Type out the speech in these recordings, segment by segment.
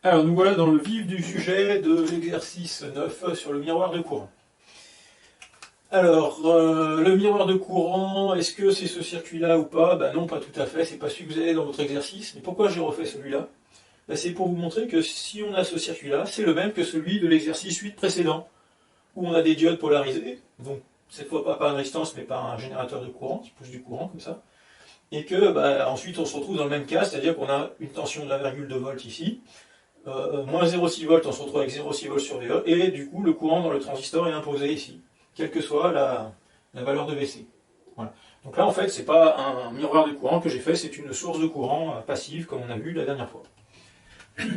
Alors nous voilà dans le vif du sujet de l'exercice 9 sur le miroir de courant. Alors, le miroir de courant, est-ce que c'est ce circuit-là ou pas? Ben non, pas tout à fait, c'est pas celui que vous avez dans votre exercice. Mais pourquoi j'ai refait celui-là? Ben c'est pour vous montrer que si on a ce circuit-là, c'est le même que celui de l'exercice 8 précédent, où on a des diodes polarisées, donc cette fois pas par une résistance, mais par un générateur de courant, qui pousse du courant comme ça, et que ensuite on se retrouve dans le même cas, c'est-à-dire qu'on a une tension de 1,2 volts ici, moins 0,6 volts, on se retrouve avec 0,6 volts sur VE, et du coup le courant dans le transistor est imposé ici, quelle que soit la valeur de VC. Voilà. Donc là en fait c'est pas un miroir de courant que j'ai fait, c'est une source de courant passive comme on a vu la dernière fois.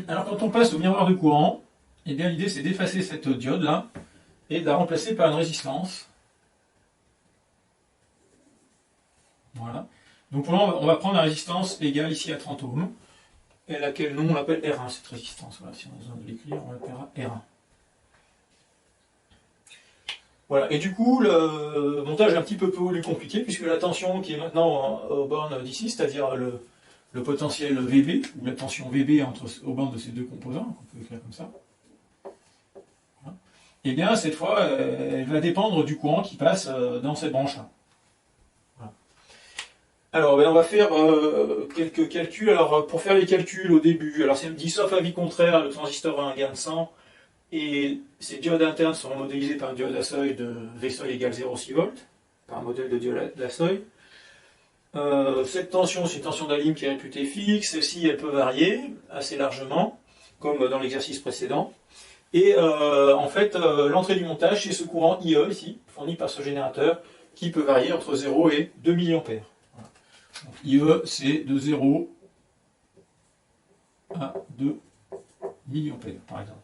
Alors quand on passe au miroir de courant, eh bien l'idée c'est d'effacer cette diode là, et de la remplacer par une résistance. Voilà. Donc pour là on va prendre la résistance égale ici à 30 ohms, et laquelle nous on l'appelle R1 cette résistance. Voilà, si on a besoin de l'écrire, on l'appellera R1. Voilà, et du coup le montage est un petit peu plus compliqué puisque la tension qui est maintenant aux bornes d'ici, c'est-à-dire le potentiel VB, ou la tension VB aux bornes de ces deux composants, on peut écrire comme ça, voilà. Et bien cette fois elle va dépendre du courant qui passe dans cette branche-là. Alors, on va faire quelques calculs. Alors, pour faire les calculs au début, alors c'est dit sauf avis contraire, le transistor a un gain de 100 et ces diodes internes seront modélisées par un diode à seuil de V seuil égale 0,6 volts, par un modèle de diode à seuil. Cette tension, c'est une tension d'Alim qui est réputée fixe. Celle-ci, elle peut varier assez largement, comme dans l'exercice précédent. Et en fait, l'entrée du montage, c'est ce courant IE ici, fourni par ce générateur, qui peut varier entre 0 et 2 mA. Donc, IE, c'est de 0 à 2 mA, par exemple.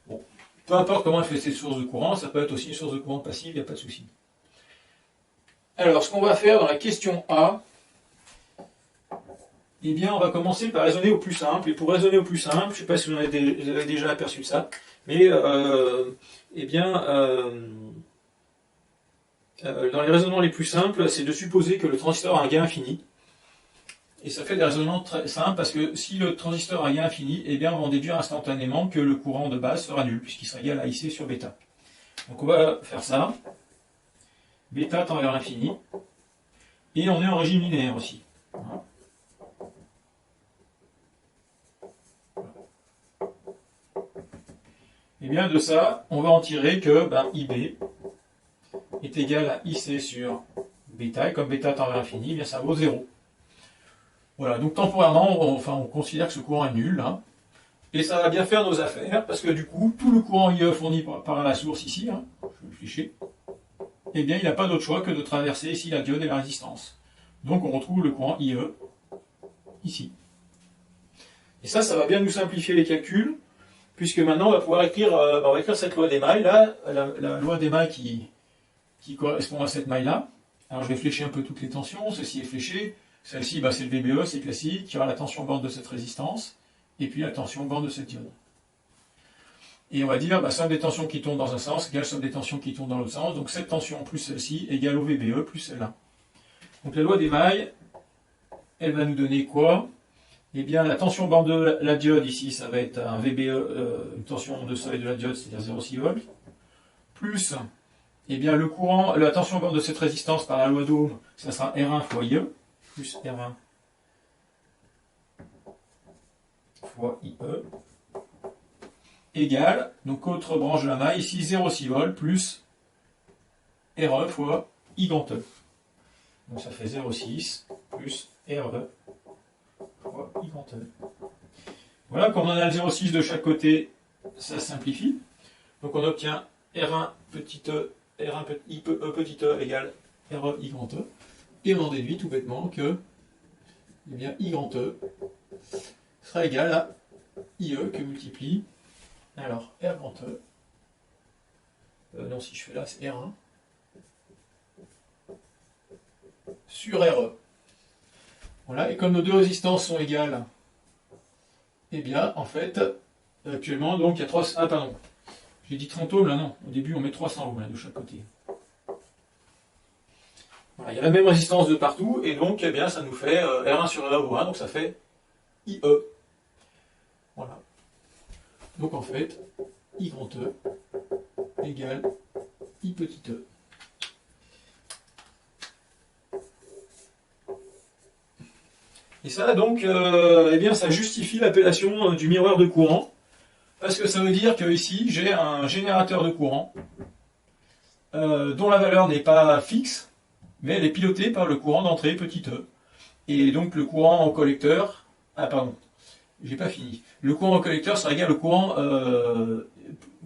Bon. Peu importe comment elle fait cette source de courant, ça peut être aussi une source de courant passive, il n'y a pas de souci. Alors, ce qu'on va faire dans la question A, eh bien, on va commencer par raisonner au plus simple. Et pour raisonner au plus simple, je ne sais pas si vous avez déjà aperçu ça, mais dans les raisonnements les plus simples, c'est de supposer que le transistor a un gain infini. Et ça fait des raisonnements très simples, parce que si le transistor a un gain infini, eh bien on va en déduire instantanément que le courant de base sera nul, puisqu'il sera égal à IC sur bêta. Donc on va faire ça. Bêta tend vers l'infini. Et on est en régime linéaire aussi. Voilà. Et bien de ça, on va en tirer que IB est égal à IC sur bêta, et comme bêta tend vers l'infini, eh bien ça vaut 0. Voilà, donc temporairement, on considère que ce courant est nul, hein, et ça va bien faire nos affaires, parce que du coup, tout le courant IE fourni par la source ici, hein, je vais le ficher, eh bien il n'a pas d'autre choix que de traverser ici la diode et la résistance. Donc on retrouve le courant IE ici. Et ça va bien nous simplifier les calculs, puisque maintenant on va pouvoir écrire, cette loi des mailles, là, la loi des mailles qui correspond à cette maille-là. Alors je vais flécher un peu toutes les tensions, ceci est fléché, celle-ci c'est le VBE, c'est classique, il y aura la tension borne de cette résistance, et puis la tension borne de cette diode. Et on va dire, somme des tensions qui tournent dans un sens égale somme des tensions qui tournent dans l'autre sens, donc cette tension plus celle-ci égale au VBE plus celle-là. Donc la loi des mailles, elle va nous donner quoi? Eh bien la tension borne de la diode ici, ça va être un VBE, une tension de seuil de la diode, c'est-à-dire 0,6 volts, plus eh bien le courant, la tension borne de cette résistance par la loi d'Ohm, ça sera R1 fois IE, plus R1 fois IE, égale, donc autre branche de la maille, ici 0,6 volts plus RE fois I grand E. Donc ça fait 0,6 plus RE fois I grand E. Voilà, comme on a le 0,6 de chaque côté, ça simplifie. Donc on obtient R1 petit e, R1 petit e petit e égale RE I grand E. Et on en déduit tout bêtement que I grand E sera égal à IE que multiplie, alors R grand E, non si je fais là c'est R1, sur RE. Voilà, et comme nos deux résistances sont égales, eh bien en fait, actuellement, donc il y a 3... Ah pardon, j'ai dit 30 ohms là, non, au début on met 300 ohms là, de chaque côté. Voilà, il y a la même résistance de partout, et donc eh bien, ça nous fait R1 sur R vaut 1, donc ça fait IE. Voilà. Donc en fait, I grand E égale I petit e. Et ça, donc, eh bien, ça justifie l'appellation du miroir de courant, parce que ça veut dire que ici, j'ai un générateur de courant dont la valeur n'est pas fixe, mais elle est pilotée par le courant d'entrée petit e. Et donc le courant au collecteur, ah pardon, j'ai pas fini. Le courant au collecteur sera égal au courant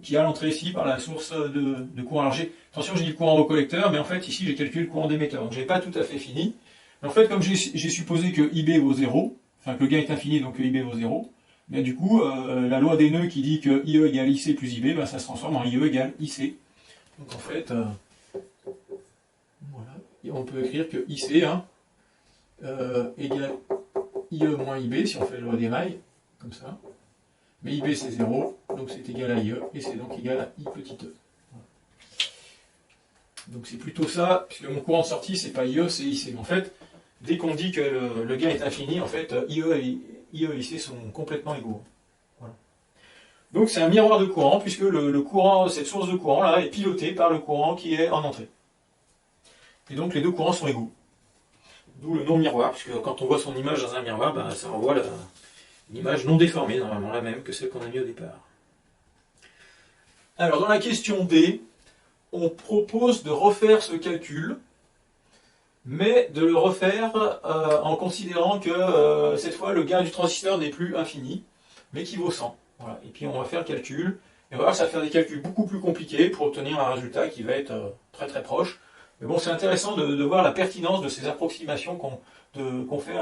qui est à l'entrée ici par la source de courant. Alors attention, j'ai dit le courant au collecteur, mais en fait ici j'ai calculé le courant d'émetteur. Donc j'ai pas tout à fait fini. Mais en fait, comme j'ai supposé que IB vaut 0, enfin que le gain est infini, donc que IB vaut 0, bien du coup, la loi des nœuds qui dit que IE égale IC plus IB, ben, ça se transforme en IE égale IC. Donc en fait, voilà. Et on peut écrire que IC hein, égale IE moins IB, si on fait la loi des mailles, comme ça. Mais IB c'est 0, donc c'est égal à IE, et c'est donc égal à I petit e. Voilà. Donc c'est plutôt ça, puisque mon courant de sortie, c'est pas IE, c'est IC. En fait, dès qu'on dit que le gain est infini, en fait, IE et IC sont complètement égaux. Voilà. Donc c'est un miroir de courant, puisque le courant, cette source de courant là, est pilotée par le courant qui est en entrée. Et donc les deux courants sont égaux. D'où le nom miroir, puisque quand on voit son image dans un miroir, ben, ça renvoie une image non déformée, normalement la même que celle qu'on a mis au départ. Alors dans la question D, on propose de refaire ce calcul, mais de le refaire en considérant que cette fois le gain du transistor n'est plus infini, mais qui vaut 100. Voilà. Et puis on va faire le calcul, et on va voir que ça va faire des calculs beaucoup plus compliqués pour obtenir un résultat qui va être très très proche. Mais bon, c'est intéressant de voir la pertinence de ces approximations qu'on fait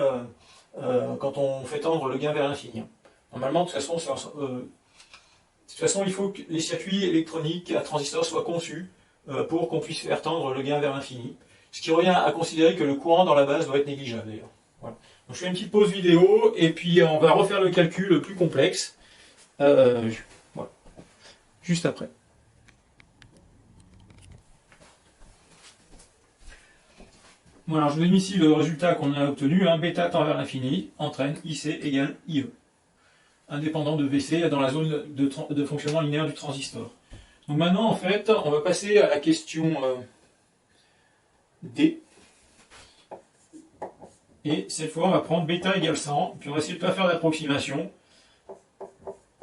quand on fait tendre le gain vers l'infini. Normalement, de toute façon, il faut que les circuits électroniques à transistors soient conçus pour qu'on puisse faire tendre le gain vers l'infini. Ce qui revient à considérer que le courant dans la base doit être négligeable d'ailleurs. Voilà. Donc je fais une petite pause vidéo et puis on va refaire le calcul plus complexe. Voilà. Juste après. Voilà, je vous ai mis ici le résultat qu'on a obtenu. Bêta tend vers l'infini entraîne IC égale IE, indépendant de VC dans la zone de fonctionnement linéaire du transistor. Donc maintenant, en fait, on va passer à la question D. Et cette fois, on va prendre bêta égale 100, puis on va essayer de ne pas faire d'approximation.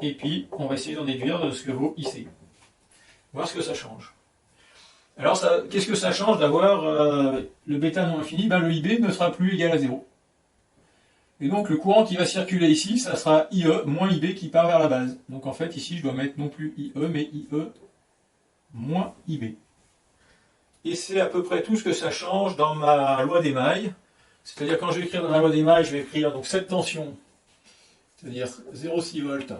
Et puis, on va essayer d'en déduire ce que vaut IC. Voir ce que ça change. Alors, qu'est-ce que ça change d'avoir le bêta non infini? Le IB ne sera plus égal à 0. Et donc, le courant qui va circuler ici, ça sera IE moins IB qui part vers la base. Donc, en fait, ici, je dois mettre non plus IE, mais IE moins IB. Et c'est à peu près tout ce que ça change dans ma loi des mailles. C'est-à-dire, quand je vais écrire dans la loi des mailles, je vais écrire donc cette tension, c'est-à-dire 0,6 volts,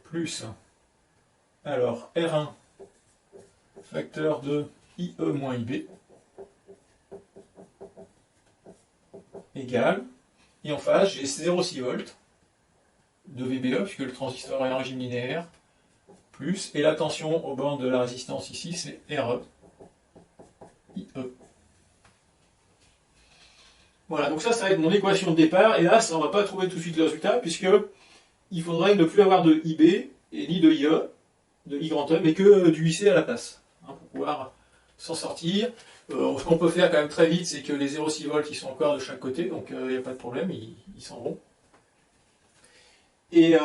plus, alors, R1, facteur de IE moins IB, égale, et en face, j'ai 0,6 volts de VBE, puisque le transistor est en régime linéaire, plus, et la tension au bord de la résistance ici, c'est RE, IE. Voilà, donc ça va être mon équation de départ, et là, ça, on ne va pas trouver tout de suite le résultat, puisque il faudrait ne plus avoir de IB, et ni de IE, de I grand E, mais que du IC à la place, pour pouvoir s'en sortir. Ce qu'on peut faire quand même très vite, c'est que les 0,6 volts, ils sont encore de chaque côté, donc il n'y a pas de problème, ils s'en vont. Et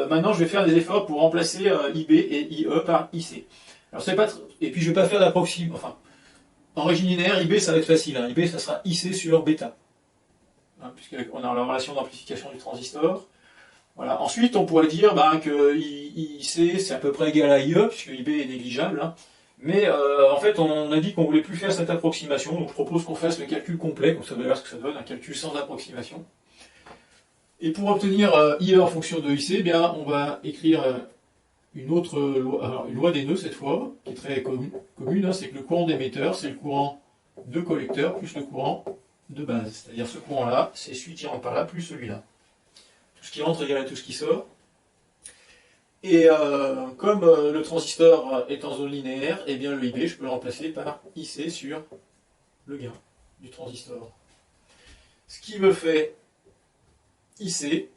maintenant, je vais faire des efforts pour remplacer IB et IE par IC. Alors, c'est pas et puis, je ne vais pas faire d'approximation. Enfin, en régime linéaire, IB, ça va être facile. IB, ça sera IC sur bêta. Puisqu'on a la relation d'amplification du transistor. Voilà. Ensuite, on pourrait dire que IC, c'est à peu près égal à IE, puisque IB est négligeable. Mais en fait, on a dit qu'on ne voulait plus faire cette approximation, donc je propose qu'on fasse le calcul complet, comme ça va voir ce que ça donne, un calcul sans approximation. Et pour obtenir IE en fonction de IC, on va écrire une autre loi, alors une loi des nœuds cette fois, qui est très commune, c'est que le courant d'émetteur, c'est le courant de collecteur plus le courant de base. C'est-à-dire ce courant-là, c'est celui qui rentre par là plus celui-là. Tout ce qui rentre égale à tout ce qui sort. Et comme le transistor est en zone linéaire, eh bien le IB, je peux le remplacer par IC sur le gain du transistor. Ce qui me fait IC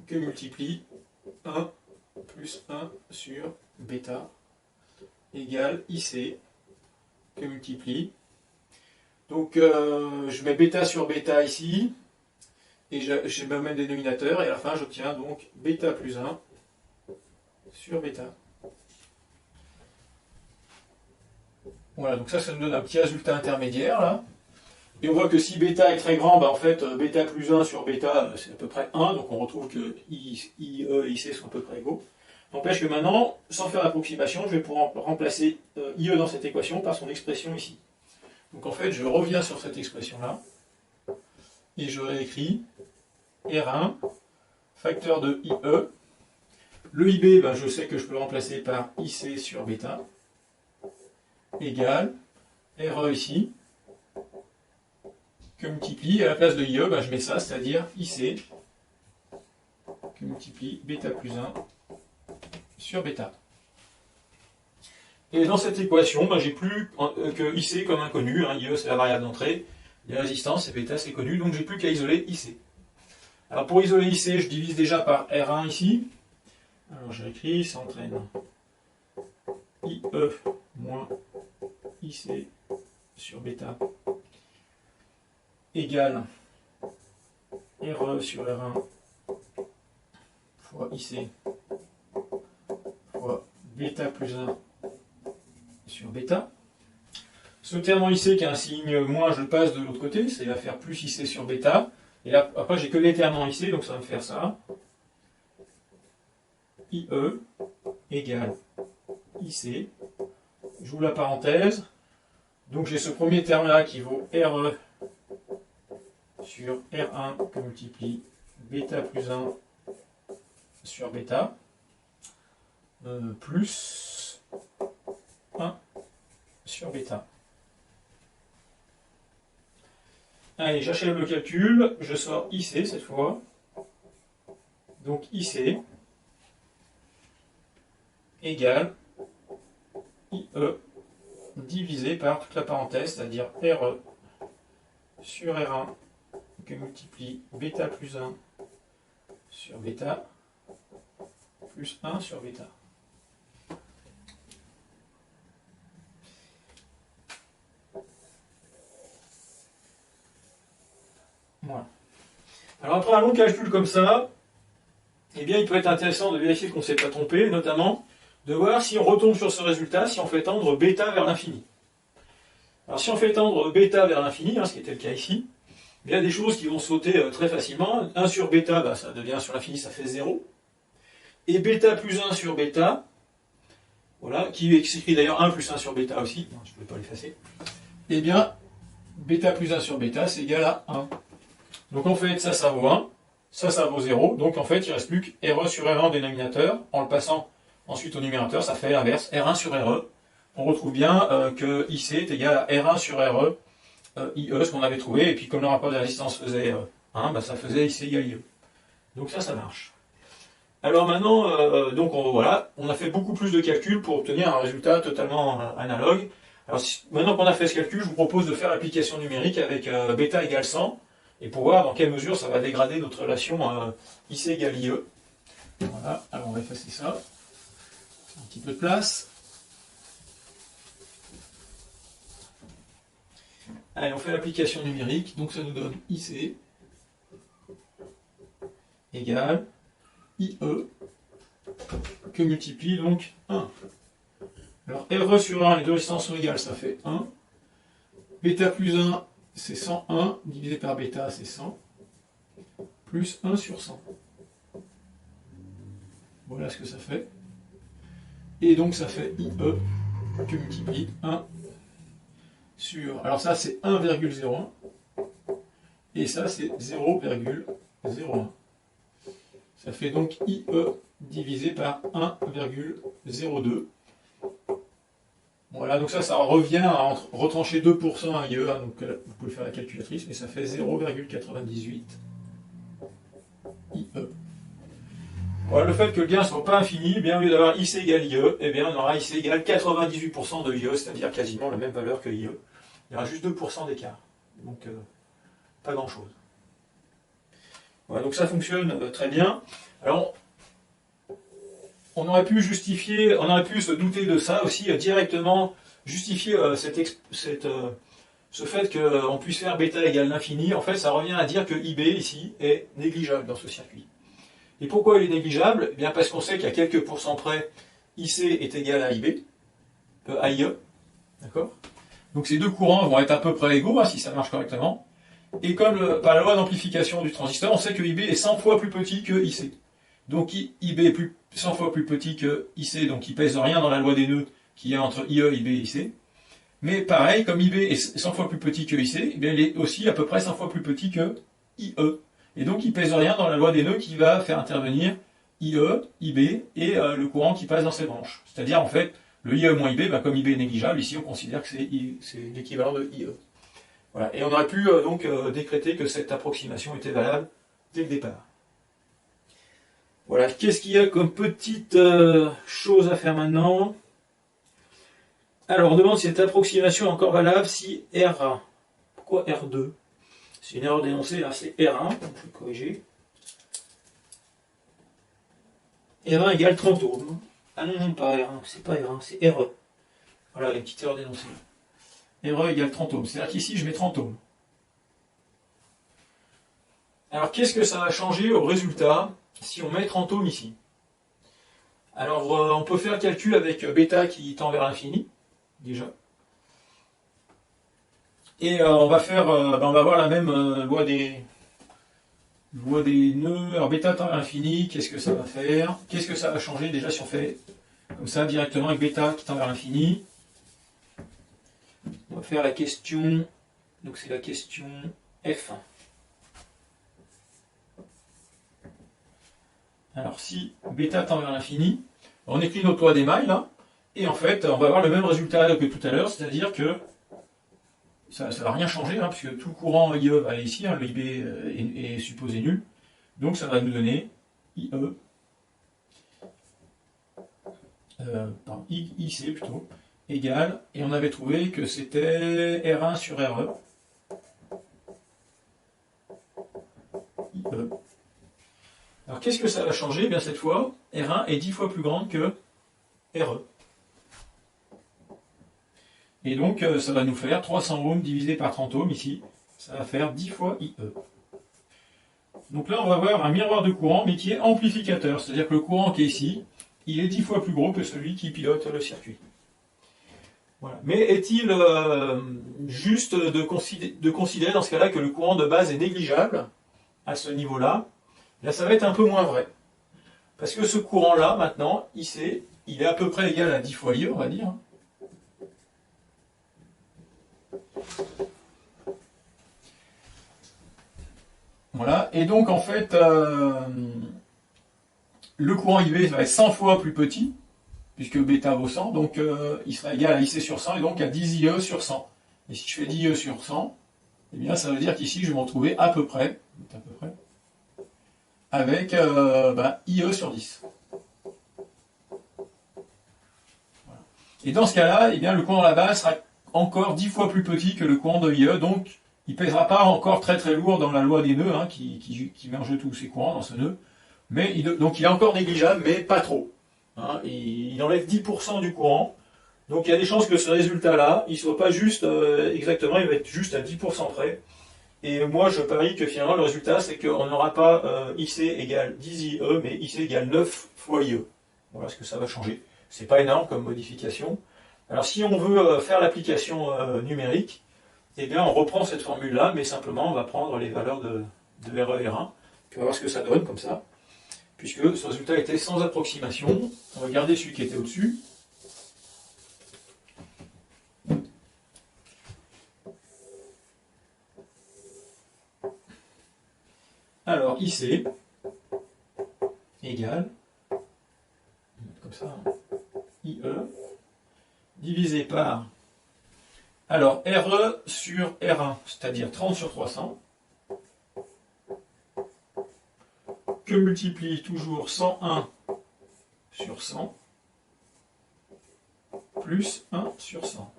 que multiplie 1 plus 1 sur bêta égale IC que multiplie. Donc je mets bêta sur bêta ici, et je mets le même dénominateur, et à la fin j'obtiens donc bêta plus 1 sur bêta. Voilà, donc ça nous donne un petit résultat intermédiaire là. Et on voit que si bêta est très grand, en fait bêta plus 1 sur bêta c'est à peu près 1, donc on retrouve que IE et IC sont à peu près égaux. N'empêche que maintenant, sans faire d'approximation, je vais pouvoir remplacer IE dans cette équation par son expression ici. Donc en fait, je reviens sur cette expression-là, et je réécris R1, facteur de IE. Le IB, je sais que je peux le remplacer par IC sur bêta, égale RE ici, que multiplie, à la place de IE, je mets ça, c'est-à-dire IC, que multiplie bêta plus 1 sur bêta. Et dans cette équation, j'ai plus que IC comme inconnu, IE c'est la variable d'entrée, les résistances et bêta c'est connu, donc j'ai plus qu'à isoler IC. Alors pour isoler IC, je divise déjà par R1 ici. Alors j'écris, ça entraîne IE moins IC sur bêta égale RE sur R1 fois IC fois bêta plus 1 sur bêta. Ce terme en IC qui a un signe moins, je le passe de l'autre côté, ça va faire plus IC sur bêta. Et là, après, j'ai que les termes en IC, donc ça va me faire ça. IE égale IC. J'ouvre la parenthèse. Donc j'ai ce premier terme-là qui vaut RE sur R1 que multiplie bêta plus 1 sur bêta. Plus 1 sur bêta. Allez, j'achève le calcul, je sors IC cette fois. Donc IC égale IE divisé par toute la parenthèse, c'est-à-dire RE sur R1 que multiplie bêta plus 1 sur bêta plus 1 sur bêta. Voilà. Alors après un long calcul comme ça, il peut être intéressant de vérifier qu'on ne s'est pas trompé, notamment de voir si on retombe sur ce résultat, si on fait tendre bêta vers l'infini. Alors si on fait tendre bêta vers l'infini, ce qui était le cas ici, il y a des choses qui vont sauter très facilement. 1 sur bêta, ça devient sur l'infini, ça fait 0. Et bêta plus 1 sur bêta, voilà, qui s'écrit d'ailleurs 1 plus 1 sur bêta aussi, je ne pouvais pas l'effacer, bêta plus 1 sur bêta, c'est égal à 1. Donc en fait, ça vaut 1, ça vaut 0, donc en fait, il ne reste plus que RE sur R1 au dénominateur, en le passant ensuite au numérateur, ça fait l'inverse, R1 sur RE. On retrouve bien que IC est égal à R1 sur RE, IE, ce qu'on avait trouvé, et puis comme le rapport de résistance faisait 1, ça faisait IC égale IE. Donc ça marche. Alors maintenant, voilà, on a fait beaucoup plus de calculs pour obtenir un résultat totalement analogue. Alors maintenant qu'on a fait ce calcul, je vous propose de faire l'application numérique avec bêta égale 100, et pour voir dans quelle mesure ça va dégrader notre relation IC égale IE. Voilà, alors on va effacer ça. Un petit peu de place. Allez, on fait l'application numérique, donc ça nous donne IC égale IE que multiplie donc 1. Alors RE sur 1, les deux résistances sont égales, ça fait 1. Bêta plus 1, c'est 101, divisé par bêta, c'est 100, plus 1 sur 100. Voilà ce que ça fait. Et donc ça fait IE que multiplie 1 sur... Alors ça c'est 1,01, et ça c'est 0,01. Ça fait donc IE divisé par 1,02. Voilà, donc ça revient à retrancher 2% à IE, donc vous pouvez faire la calculatrice, mais ça fait 0,98 IE. Voilà, le fait que le gain ne soit pas infini, au lieu d'avoir IC égale IE, on aura IC égale 98% de IE, c'est-à-dire quasiment la même valeur que IE. Il y aura juste 2% d'écart, donc pas grand-chose. Voilà, donc ça fonctionne très bien. Alors, on aurait pu justifier, on aurait pu se douter de ça aussi directement, justifier ce fait qu'on puisse faire bêta égale l'infini. En fait, ça revient à dire que IB ici est négligeable dans ce circuit. Et pourquoi il est négligeable? Eh bien parce qu'on sait qu'à quelques pourcents près, IC est égal à IB, à IE, d'accord? Donc ces deux courants vont être à peu près égaux, hein, si ça marche correctement. Et comme par la loi d'amplification du transistor, on sait que IB est 100 fois plus petit que IC. Donc IB est 100 fois plus petit que IC, donc il pèse rien dans la loi des nœuds qu'il y a entre IE, IB et IC. Mais pareil, comme IB est 100 fois plus petit que IC, eh bien il est aussi à peu près 100 fois plus petit que IE. Et donc il pèse rien dans la loi des nœuds qui va faire intervenir IE, IB et le courant qui passe dans ces branches. C'est-à-dire en fait, le IE moins IB, comme IB est négligeable, ici on considère que c'est l'équivalent de IE. Voilà. Et on aurait pu donc décréter que cette approximation était valable dès le départ. Voilà, qu'est-ce qu'il y a comme petite chose à faire maintenant? Alors on demande si cette approximation est encore valable si R1. Pourquoi R2? C'est une erreur d'énoncée, là c'est R1, donc je vais corriger. R1 égale 30 ohms. Ah non, non, pas R1, c'est pas R1, c'est RE. Voilà, une petite erreur d'énoncée. RE égale 30 ohms. C'est-à-dire qu'ici, je mets 30 ohms. Alors, qu'est-ce que ça va changer au résultat si on met 30 ohms ici? Alors, on peut faire le calcul avec bêta qui tend vers l'infini, déjà. Et on va voir la même loi des nœuds. Alors, bêta tend vers l'infini, qu'est-ce que ça va faire? Qu'est-ce que ça va changer déjà si on fait comme ça directement avec bêta qui tend vers l'infini? On va faire la question, donc c'est la question F1. Alors si bêta tend vers l'infini, on écrit notre loi d'Émail là, et en fait on va avoir le même résultat que tout à l'heure, c'est-à-dire que ça ne va rien changer, hein, puisque tout le courant IE va aller ici, hein, le IB est supposé nul, donc ça va nous donner IE, IC plutôt, égale, et on avait trouvé que c'était R1 sur RE, IE. Alors qu'est-ce que ça va changer? Eh bien cette fois, R1 est 10 fois plus grande que RE. Et donc ça va nous faire 300 ohms divisé par 30 ohms ici, ça va faire 10 fois IE. Donc là on va avoir un miroir de courant mais qui est amplificateur, c'est-à-dire que le courant qui est ici, il est 10 fois plus gros que celui qui pilote le circuit. Voilà. Mais est-il juste de considérer dans ce cas-là que le courant de base est négligeable à ce niveau-là? Là ça va être un peu moins vrai. Parce que ce courant-là, maintenant, IC, il est à peu près égal à 10 fois IE, on va dire. Voilà, et donc en fait, le courant IB va être 100 fois plus petit, puisque bêta vaut 100, donc il sera égal à IC sur 100, et donc à 10 IE sur 100. Et si je fais 10 IE sur 100, eh bien ça veut dire qu'ici je vais me retrouver à peu près avec IE sur 10. Voilà. Et dans ce cas-là, eh bien, le courant là-bas sera encore 10 fois plus petit que le courant de IE, donc il ne pèsera pas encore très très lourd dans la loi des nœuds, hein, qui mélange tous ces courants dans ce nœud. Mais donc il est encore négligeable, mais pas trop. Hein, il enlève 10% du courant. Donc il y a des chances que ce résultat-là, il ne soit pas juste exactement, il va être juste à 10% près. Et moi je parie que finalement le résultat, c'est qu'on n'aura pas IC égale 10 IE, mais IC égale 9 fois IE. Voilà ce que ça va changer. C'est pas énorme comme modification. Alors si on veut faire l'application numérique, eh bien on reprend cette formule-là, mais simplement on va prendre les valeurs de RE et R1, puis on va voir ce que ça donne comme ça, puisque ce résultat était sans approximation. On va garder celui qui était au-dessus. Alors IC égale, comme ça, IE, divisé par, alors RE sur R1, c'est-à-dire 30 sur 300, que multiplie toujours 101 sur 100, plus 1 sur 100,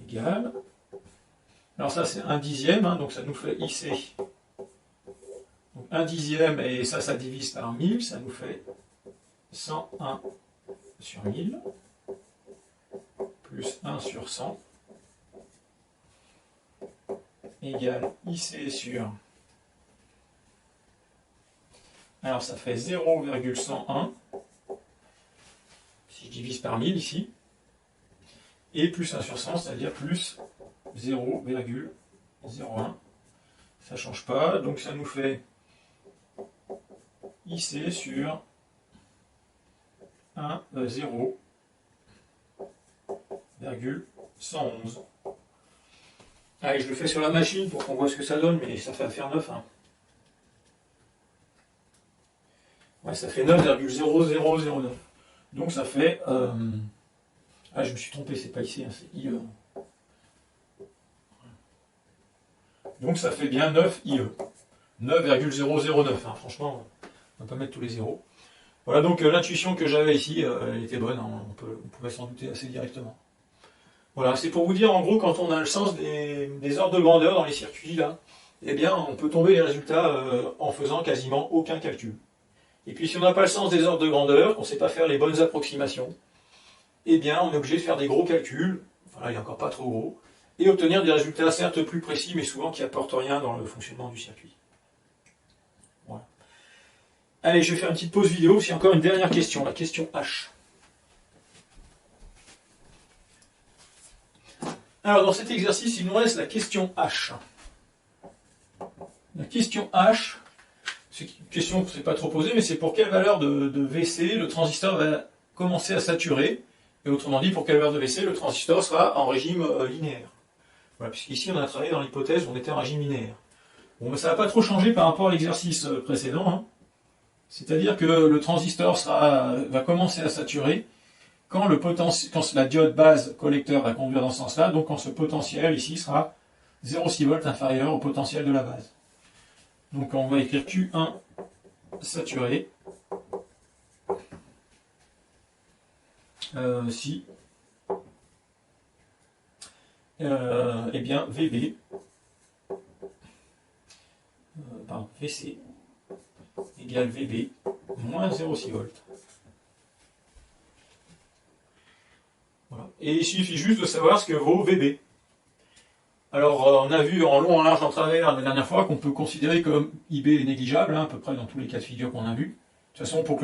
égale Alors ça c'est 1/10, hein, donc ça nous fait IC. Donc 1/10, et ça divise par 1000, ça nous fait 101 sur 1000, plus 1 sur 100, égale IC sur... Alors ça fait 0,101, si je divise par 1000 ici, et plus 1 sur 100, c'est-à-dire plus 0,01. Ça ne change pas, donc ça nous fait IC sur 0,111. Allez, je le fais sur la machine pour qu'on voit ce que ça donne, mais ça fait faire 9. Hein. Ouais, ça fait 9,0009. Donc ça fait... Ah, je me suis trompé, c'est pas ici, hein, c'est IE. Donc ça fait bien 9 IE. 9,009. Hein. Franchement, on va pas mettre tous les zéros. Voilà, donc l'intuition que j'avais ici, elle était bonne. Hein, on pouvait s'en douter assez directement. Voilà, c'est pour vous dire, en gros, quand on a le sens des ordres de grandeur dans les circuits, là, eh bien, on peut tomber les résultats en faisant quasiment aucun calcul. Et puis, si on n'a pas le sens des ordres de grandeur, qu'on ne sait pas faire les bonnes approximations, eh bien, on est obligé de faire des gros calculs, voilà, il n'est encore pas trop gros, et obtenir des résultats certes plus précis, mais souvent qui n'apportent rien dans le fonctionnement du circuit. Voilà. Allez, je vais faire une petite pause vidéo, c'est encore une dernière question, la question H. Alors, dans cet exercice, il nous reste la question H. La question H, c'est une question que je ne sais pas trop posée, mais c'est pour quelle valeur de VC le transistor va commencer à saturer, et autrement dit, pour quelle valeur de VC le transistor sera en régime linéaire. Voilà, puisqu'ici on a travaillé dans l'hypothèse où on était en régime linéaire. Bon, mais ça va pas trop changer par rapport à l'exercice précédent, hein. C'est-à-dire que le transistor va commencer à saturer quand la diode base collecteur va conduire dans ce sens-là, donc quand ce potentiel ici sera 0,6 volts inférieur au potentiel de la base. Donc on va écrire Q1 saturé si eh bien VB VC égale VB moins 0,6 volts. Voilà. Et il suffit juste de savoir ce que vaut VB. Alors, on a vu en long, en large, en travers la dernière fois qu'on peut considérer que IB est négligeable, hein, à peu près dans tous les cas de figure qu'on a vus. De toute façon, pour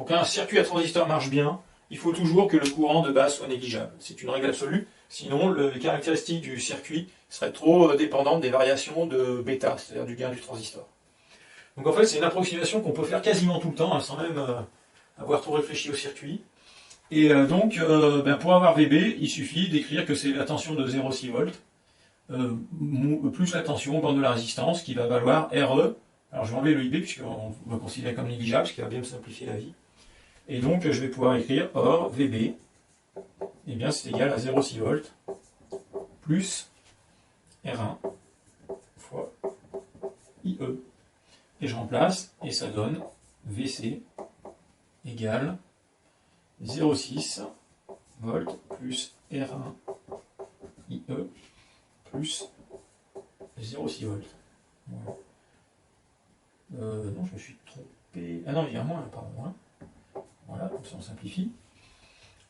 qu'un circuit à transistor marche bien, il faut toujours que le courant de base soit négligeable. C'est une règle absolue, sinon les caractéristiques du circuit seraient trop dépendantes des variations de bêta, c'est-à-dire du gain du transistor. Donc en fait, c'est une approximation qu'on peut faire quasiment tout le temps, hein, sans même avoir trop réfléchi au circuit. Et donc, pour avoir VB, il suffit d'écrire que c'est la tension de 0,6 volts, plus la tension au bord de la résistance, qui va valoir RE. Alors je vais enlever le IB, puisqu'on va considérer comme négligeable, ce qui va bien me simplifier la vie. Et donc, je vais pouvoir écrire or VB, eh bien, c'est égal à 0,6 volts, plus R1 fois IE. Et je remplace, et ça donne VC égale 0,6 volts plus R1 IE plus 0,6 volts. Voilà. Non, je me suis trompé. Ah non, il y a un moins, pardon. Hein. Voilà, comme ça on simplifie.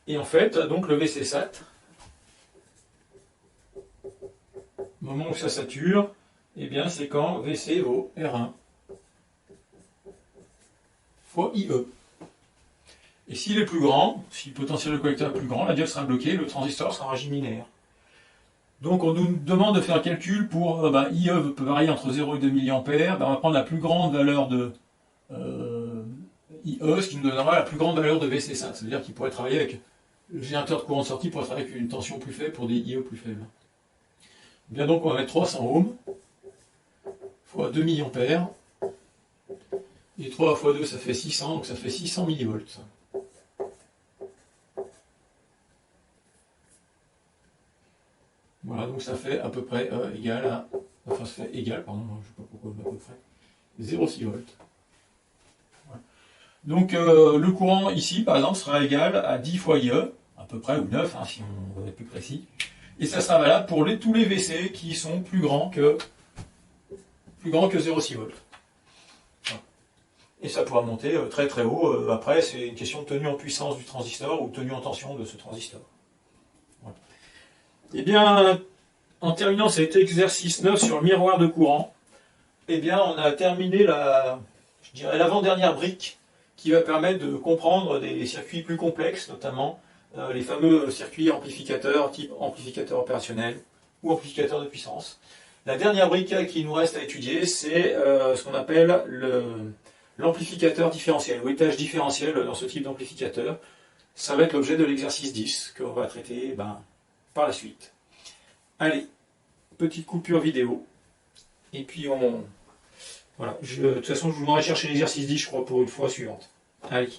Et en fait, donc le VC sat, au moment où ça sature, eh bien c'est quand VC vaut R1 fois IE. Et s'il est plus grand, si le potentiel de collecteur est plus grand, la diode sera bloquée, le transistor sera en régime linéaire. Donc on nous demande de faire un calcul pour IE peut varier entre 0 et 2 mA, on va prendre la plus grande valeur de IE, ce qui nous donnera la plus grande valeur de VC sat. C'est-à-dire qu'il pourrait travailler avec le générateur de courant de sortie pourrait travailler avec une tension plus faible pour des IE plus faibles. Bien donc on va mettre 300 ohms fois 2 mA. Et 3 fois 2 ça fait 600, donc ça fait 600 millivolts. Voilà, donc ça fait à peu près égal à... Enfin, ça fait égal, pardon, je ne sais pas pourquoi à peu près. 0,6 volts. Voilà. Donc le courant ici, par exemple, sera égal à 10 fois IE, à peu près, ou 9, hein, si on veut être plus précis. Et ça sera valable pour tous les WC qui sont plus grands que 0,6 volts. Et ça pourra monter très très haut. Après, c'est une question de tenue en puissance du transistor ou tenue en tension de ce transistor. Voilà. Et bien, en terminant cet exercice 9 sur le miroir de courant, eh bien, on a terminé l'avant-dernière brique qui va permettre de comprendre des circuits plus complexes, notamment les fameux circuits amplificateurs, type amplificateur opérationnel ou amplificateur de puissance. La dernière brique qui nous reste à étudier, c'est ce qu'on appelle l'amplificateur différentiel, ou étage différentiel dans ce type d'amplificateur. Ça va être l'objet de l'exercice 10 qu'on va traiter par la suite. Allez, petite coupure vidéo. Et puis voilà. De toute façon, je vous m'aurais cherché l'exercice 10, je crois, pour une fois suivante. Allez.